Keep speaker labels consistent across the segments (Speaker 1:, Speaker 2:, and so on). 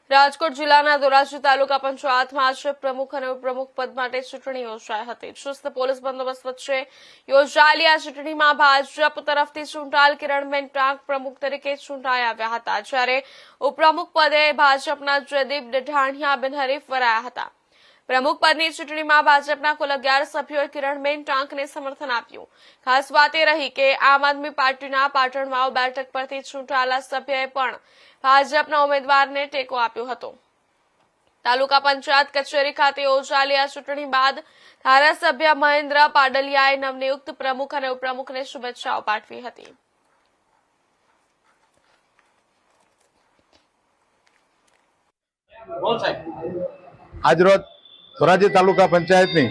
Speaker 1: રાજકોટ જિલ્લાના ધોરાજી તાલુકા પંચાયતમાં આજે પ્રમુખ અને ઉપપ્રમુખ પદ માટે ચૂંટણી યોજાઈ હતી। ચુસ્ત પોલીસ બંદોબસ્ત વચ્ચે યોજાયેલી આ ચૂંટણીમાં ભાજપ તરફથી ચૂંટાયેલ કિરણબેન ટાંક પ્રમુખ તરીકે ચૂંટાઈ આવ્યા હતા, જ્યારે ઉપપ્રમુખ પદે ભાજપના જયદીપ ડઢાણિયા બિનહરીફ વરાયા હતા। પ્રમુખ પદની ચૂંટણીમાં ભાજપના કુલ 11 સભ્યોએ કિરણબેન ટાંકને સમર્થન આપ્યું। ખાસ વાત એ રહી કે આમ આદમી પાર્ટીના પાટણ વાવ બેઠક પરથી ચૂંટાયેલા સભ્યએ પણ ભાજપના ઉમેદવારને ટેકો આપ્યો હતો। તાલુકા પંચાયત કચેરી ખાતે યોજાયેલી આ ચૂંટણી બાદ ધારાસભ્ય મહેન્દ્ર પાડલિયાએ નવનિયુક્ત પ્રમુખ અને ઉપપ્રમુખને શુભેચ્છાઓ પાઠવી હતી।
Speaker 2: આજરોજ ધોરાજી તાલુકા પંચાયતની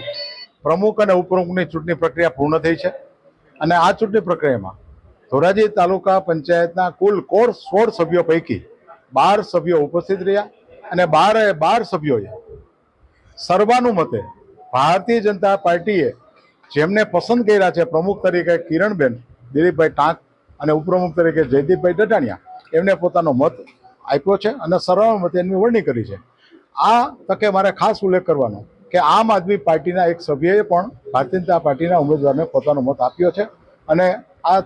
Speaker 2: પ્રમુખ અને ઉપપ્રમુખની ચૂંટણી પ્રક્રિયા પૂર્ણ થઈ છે અને આ ચૂંટણી પ્રક્રિયામાં ધોરાજી તાલુકા પંચાયતના કુલ 16 સભ્યો પૈકી 12 સભ્યો ઉપસ્થિત રહ્યા અને 12 સભ્યોએ સર્વાનુમતે ભારતીય જનતા પાર્ટીએ જેમને પસંદ કર્યા છે પ્રમુખ તરીકે કિરણબેન દિલીપભાઈ ટાંક અને ઉપપ્રમુખ તરીકે જયદીપભાઈ ડઢાણિયા એમને પોતાનો મત આપ્યો છે અને સર્વાનુમતે એમની વરણી કરી છે। આ તકે મારે ખાસ ઉલ્લેખ કરવાનો કે આમ આદમી પાર્ટીના એક સભ્યએ પણ ભારતીય જનતા પાર્ટીના ઉમેદવારને પોતાનો મત આપ્યો છે અને આ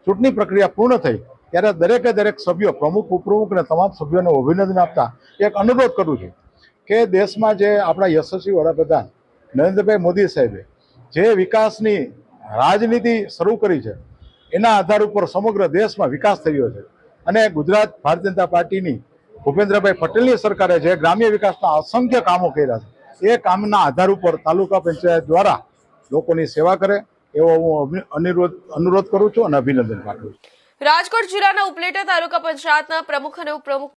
Speaker 2: ચૂંટણી પ્રક્રિયા પૂર્ણ થઈ ત્યારે દરેક સભ્યો પ્રમુખ ઉપપ્રમુખ અને તમામ સભ્યોને અભિનંદન આપતા એક અનુરોધ કરું છું કે દેશમાં જે આપણા યશસ્વી વડાપ્રધાન નરેન્દ્રભાઈ મોદી સાહેબે જે વિકાસની રાજનીતિ શરૂ કરી છે એના આધાર ઉપર સમગ્ર દેશમાં વિકાસ થયો છે અને ગુજરાત ભારતીય જનતા પાર્ટીની ભૂપેન્દ્રભાઈ પટેલની સરકારે જે ગ્રામ્ય વિકાસના અસંખ્ય કામો કર્યા છે એ કામના આધાર ઉપર તાલુકા પંચાયત દ્વારા લોકોની સેવા કરે એવો હું અનુરોધ કરું છું અને અભિનંદન પાઠવું છું।
Speaker 1: રાજકોટ જિલ્લાના ઉપલેટા તાલુકા પંચાયતના પ્રમુખ અને ઉપપ્રમુખ